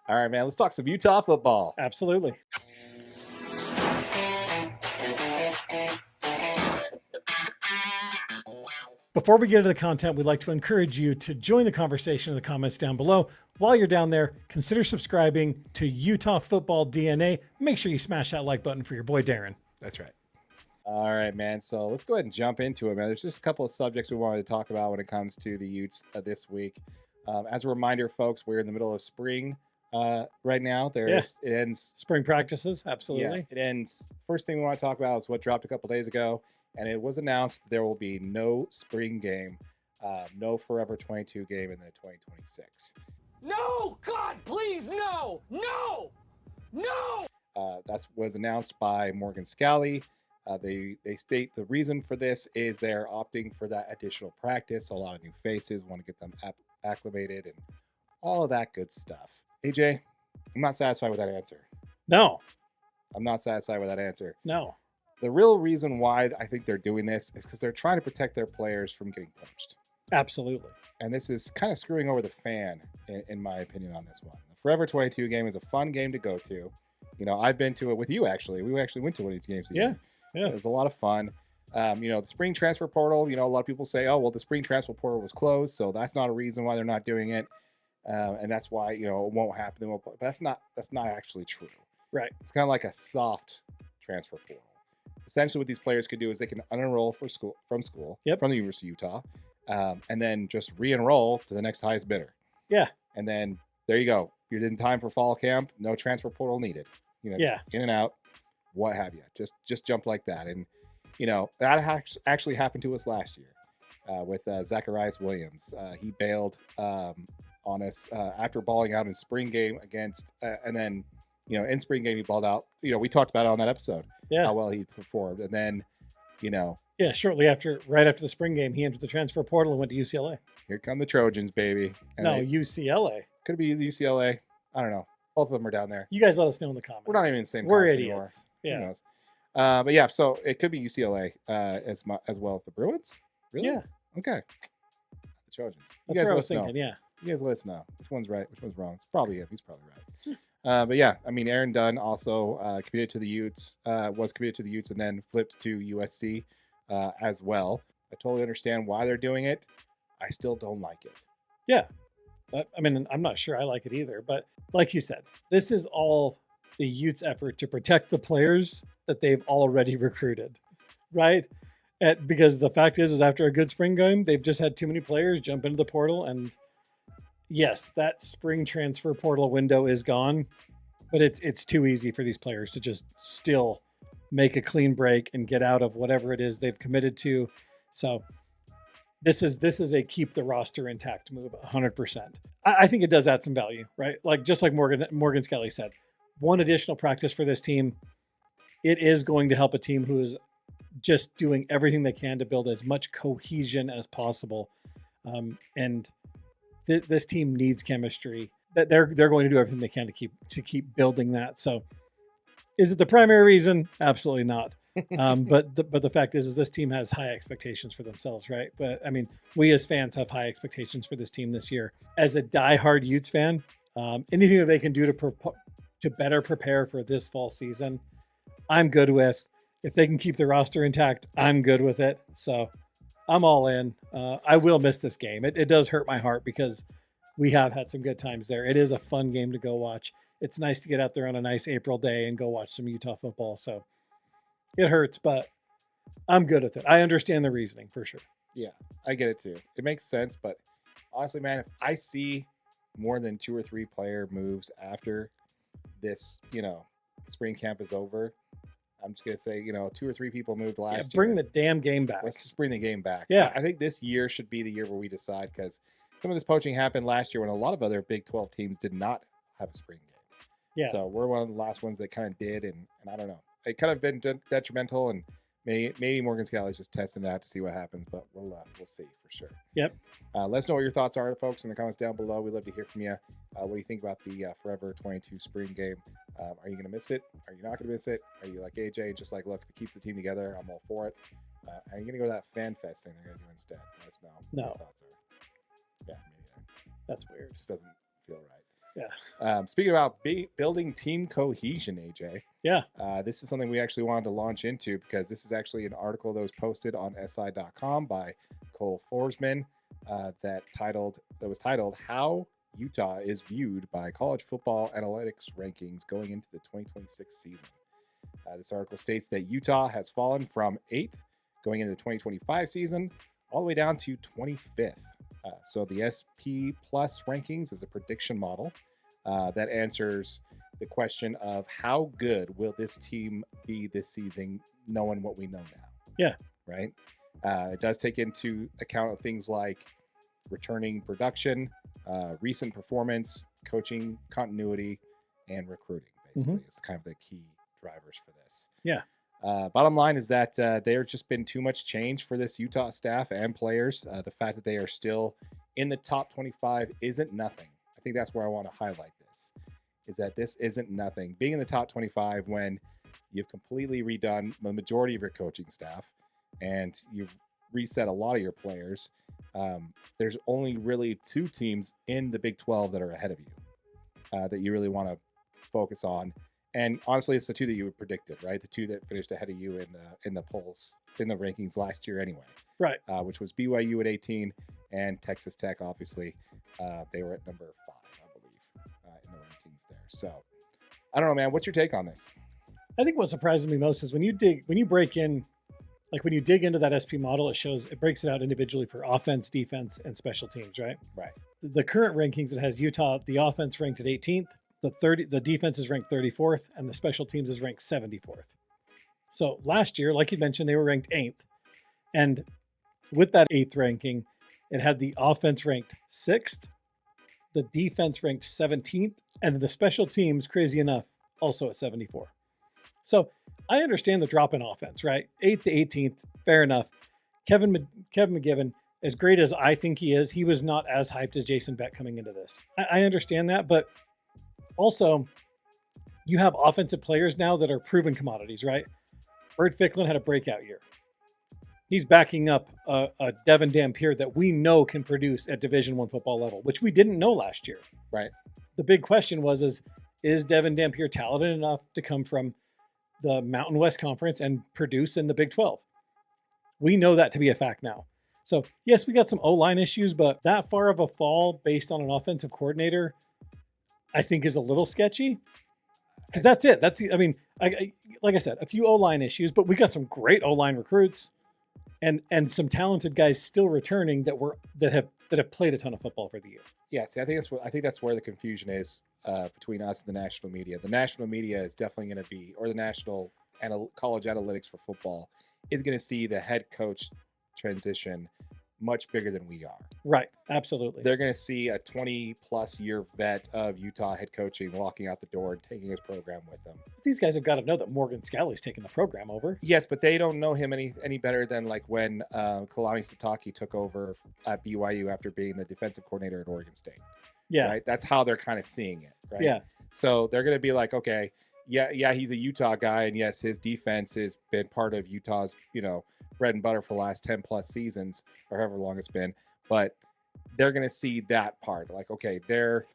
All right, man. Let's talk some Utah football. Absolutely. Before we get into the content, we'd like to encourage you to join the conversation in the comments down below. While you're down there, consider subscribing to Utah Football DNA. Make sure you smash that like button for your boy Darren. That's right. All right, man. So let's go ahead and jump into it, man. There's just a couple of subjects we wanted to talk about when it comes to the Utes this week. As a reminder, folks, we're in the middle of spring right now. It ends spring practices. Absolutely. Yeah, it ends. First thing we want to talk about is what dropped a couple days ago, and it was announced there will be no spring game, no Forever 22 game in the 2026. No, God, please, no. That was announced by Morgan Scalley. They state the reason for this is they're opting for that additional practice. A lot of new faces, want to get them acclimated and all of that good stuff. AJ, I'm not satisfied with that answer. No. I'm not satisfied with that answer. No. The real reason why I think they're doing this is because they're trying to protect their players from getting poached. Absolutely. And this is kind of screwing over the fan, in my opinion, on this one. The Forever 22 game is a fun game to go to. You know, I've been to it with you, actually. We actually went to one of these games together. Yeah. It was a lot of fun. The spring transfer portal, a lot of people say, oh, well, the spring transfer portal was closed, so that's not a reason why they're not doing it. And that's why, it won't happen. But that's not actually true. Right. It's kind of like a soft transfer portal. Essentially, what these players could do is they can unenroll from school, from the University of Utah, and then just re-enroll to the next highest bidder. Yeah. And then there you go. You're in time for fall camp. No transfer portal needed. Just in and out, what have you. Just jump like that. And, that actually happened to us last year with Zacharias Williams. He bailed on us after balling out in spring game against, and then, in spring game he balled out. We talked about it on that episode. Yeah. How well he performed. And then, Yeah, right after the spring game, he entered the transfer portal and went to UCLA. Here come the Trojans, baby. And UCLA. Could be UCLA. I don't know. Both of them are down there. You guys let us know in the comments. We're not even in the same We're conference idiots. anymore. Yeah. Who knows? But yeah, so it could be UCLA as well as the Bruins. Really? Yeah. Okay. The Trojans. That's what I was thinking. Yeah. You guys let us know which one's right, which one's wrong. It's probably him. He's probably right. But yeah, I mean, Aaron Dunn also committed to the Utes, was committed to the Utes, and then flipped to USC as well. I totally understand why they're doing it. I still don't like it. Yeah. I mean, I'm not sure I like it either, but like you said, this is all the Utes' effort to protect the players that they've already recruited, right? Because the fact is after a good spring game, they've just had too many players jump into the portal. And yes, that spring transfer portal window is gone, but it's too easy for these players to just still make a clean break and get out of whatever it is they've committed to. So this is a keep the roster intact move, 100%. I think it does add some value, right? Just like Morgan Scalley said, one additional practice for this team, it is going to help a team who is just doing everything they can to build as much cohesion as possible. And this team needs chemistry. That they're going to do everything they can to keep building that. So, is it the primary reason? Absolutely not. But the fact is this team has high expectations for themselves, right? But I mean, we as fans have high expectations for this team this year. As a diehard Utes fan, anything that they can do to better prepare for this fall season, I'm good with. If they can keep the roster intact, I'm good with it. So I'm all in. I will miss this game. It does hurt my heart because we have had some good times there. It is a fun game to go watch. It's nice to get out there on a nice April day and go watch some Utah football. So it hurts, but I'm good with it. I understand the reasoning for sure. Yeah, I get it too. It makes sense, but honestly, man, if I see more than 2 or 3 player moves after this, spring camp is over, I'm just gonna say, 2 or 3 people moved last year. Bring the damn game back. Let's just bring the game back. Yeah, I think this year should be the year where we decide, because some of this poaching happened last year when a lot of other Big 12 teams did not have a spring game. Yeah. So we're one of the last ones that kind of did, and I don't know. It kind of been detrimental, and maybe Morgan Scalley is just testing that to see what happens, but we'll see for sure. Yep. Let us know what your thoughts are, folks, in the comments down below. We'd love to hear from you. What do you think about the Forever 22 spring game? Are you going to miss it? Are you not going to miss it? Are you like AJ, just like, look, if it keeps the team together, I'm all for it? Are you going to go to that fan fest thing they're going to do instead? Let us know. No. What your thoughts are. Yeah, maybe that's weird. It just doesn't feel right. Yeah. Speaking about building team cohesion, AJ. Yeah. This is something we actually wanted to launch into because this is actually an article that was posted on SI.com by Cole Forsman that was titled "How Utah is Viewed by College Football Analytics Rankings Going into the 2026 Season." This article states that Utah has fallen from 8th going into the 2025 season all the way down to 25th. So the SP Plus rankings is a prediction model that answers the question of how good will this team be this season, knowing what we know now. Yeah. Right? It does take into account of things like returning production, recent performance, coaching continuity, and recruiting, basically. Is kind of the key drivers for this. Yeah. Bottom line is that there's just been too much change for this Utah staff and players. The fact that they are still in the top 25 isn't nothing. I think that's where I want to highlight this, is that this isn't nothing. Being in the top 25 when you've completely redone the majority of your coaching staff and you've reset a lot of your players, there's only really 2 teams in the Big 12 that are ahead of you that you really want to focus on. And honestly, it's the 2 that you predicted, right? The 2 that finished ahead of you in the polls, in the rankings last year anyway. Right. Which was BYU at 18 and Texas Tech, obviously. They were at number 5, I believe, in the rankings there. So, I don't know, man. What's your take on this? I think what surprises me most is when you dig into that SP model, it breaks it out individually for offense, defense, and special teams, right? Right. The current rankings, it has Utah, the offense ranked at 18th. The defense is ranked 34th, and the special teams is ranked 74th. So last year, like you mentioned, they were ranked 8th. And with that 8th ranking, it had the offense ranked 6th, the defense ranked 17th, and the special teams, crazy enough, also at 74. So I understand the drop in offense, right? 8th to 18th, fair enough. Kevin McGibbon, as great as I think he is, he was not as hyped as Jason Beck coming into this. I understand that, but also, you have offensive players now that are proven commodities, right? Bert Ficklin had a breakout year. He's backing up a Devin Dampier that we know can produce at Division I football level, which we didn't know last year. Right. The big question is Devin Dampier talented enough to come from the Mountain West Conference and produce in the Big 12? We know that to be a fact now. So, yes, we got some O-line issues, but that far of a fall based on an offensive coordinator, I think is a little sketchy, because that's it. Like I said, a few O-line issues, but we got some great O-line recruits and some talented guys still returning that have played a ton of football for the year. Yeah, see, I think that's where the confusion is between us and the national media. The national media is definitely going to be, or the national college analytics for football is going to see the head coach transition much bigger than we are. Right. Absolutely. They're going to see a 20-plus year vet of Utah head coaching walking out the door and taking his program with them. But these guys have got to know that Morgan Scalley's taking the program over. Yes, but they don't know him any better than like when Kalani Sitake took over at BYU after being the defensive coordinator at Oregon State. Yeah. Right? That's how they're kind of seeing it. Right? Yeah. So they're going to be like, okay, yeah, he's a Utah guy, and yes, his defense has been part of Utah's, bread and butter for the last 10-plus seasons, or however long it's been. But they're going to see that part, like, okay, their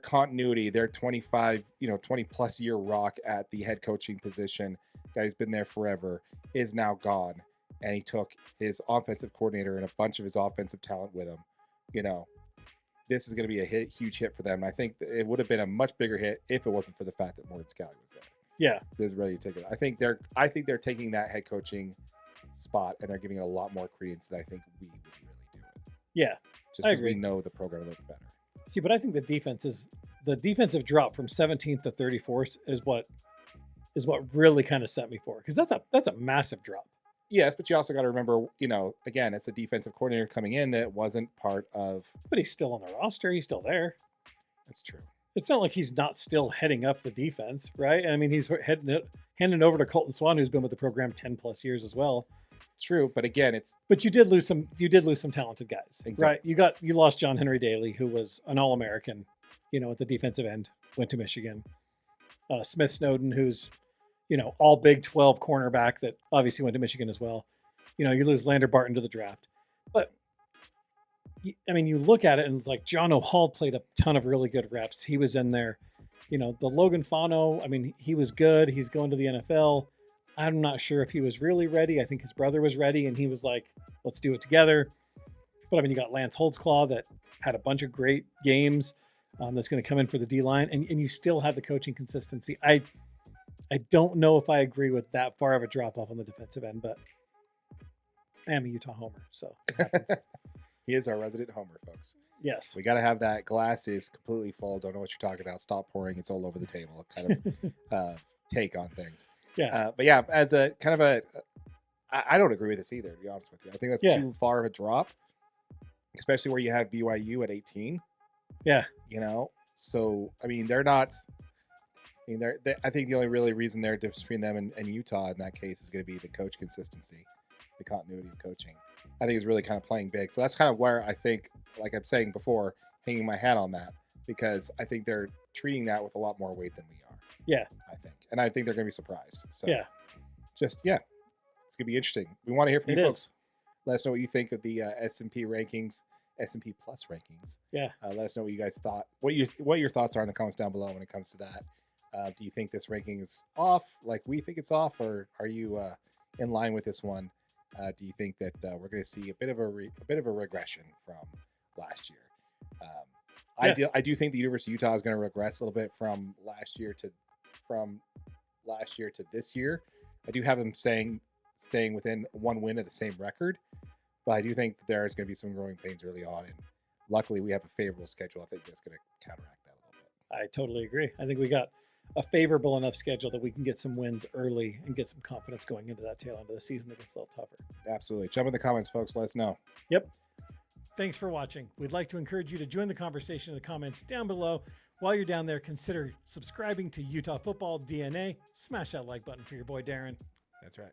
continuity, their 20-plus year rock at the head coaching position, guy who's been there forever, is now gone, and he took his offensive coordinator and a bunch of his offensive talent with him. This is going to be a huge hit for them. And I think it would have been a much bigger hit if it wasn't for the fact that Morgan Scalley was there. Yeah, they're ready to take it. I think they're taking that head coaching spot and they're giving it a lot more credence than I think we would really do it. Yeah, just because we know the program a little better. See, but I think the defensive drop from 17th to 34th is what really kind of set me for, because that's a massive drop. Yes, but you also got to remember, again, it's a defensive coordinator coming in that wasn't part of. But he's still on the roster. He's still there. That's true. It's not like he's not still heading up the defense, right? I mean, he's handing over to Colton Swan, who's been with the program 10+ years as well. True, but again, But you did lose some talented guys, exactly. Right? You lost John Henry Daly, who was an All-American, at the defensive end, went to Michigan. Smith Snowden, who's all Big 12 cornerback that obviously went to Michigan as well. You lose Lander Barton to the draft. But I mean, you look at it and it's like John O'Hall played a ton of really good reps. He was in there. The Logan Fano, I mean, he was good. He's going to the NFL. I'm not sure if he was really ready. I think his brother was ready, and he was like, let's do it together. But I mean, you got Lance Holtzclaw that had a bunch of great games that's going to come in for the D-line, and you still have the coaching consistency. I don't know if I agree with that far of a drop-off on the defensive end, but I am a Utah homer, so it happens. He is our resident homer, folks. Yes. We got to have that glass is completely full. Don't know what you're talking about. Stop pouring. It's all over the table kind of take on things. Yeah. But yeah, as a kind of I don't agree with this either, to be honest with you. I think that's too far of a drop, especially where you have BYU at 18. Yeah. So, I mean, they're not, I think the only really reason they're different between them and Utah in that case is going to be the coach consistency, the continuity of coaching. I think it's really kind of playing big. So that's kind of where I think, like I'm saying before, hanging my hat on that, because I think they're treating that with a lot more weight than we are. Yeah. I think. And I think they're going to be surprised. So yeah. It's going to be interesting. We want to hear from you folks. Let us know what you think of the S&P rankings, S&P Plus rankings. Yeah. Let us know what you guys thought, what your thoughts are in the comments down below when it comes to that. Do you think this ranking is off, like we think it's off, or are you in line with this one? Do you think that we're going to see a bit of a regression from last year? I do think the University of Utah is going to regress a little bit from last year to this year. I do have them staying within one win of the same record, but I do think that there's going to be some growing pains early on, and luckily we have a favorable schedule. I think that's going to counteract that a little bit. I totally agree. I think we got a favorable enough schedule that we can get some wins early and get some confidence going into that tail end of the season that gets a little tougher. Absolutely. Jump in the comments, folks. Let us know. Yep. Thanks for watching. We'd like to encourage you to join the conversation in the comments down below. While you're down there, consider subscribing to Utah Football DNA. Smash that like button for your boy Darren. That's right.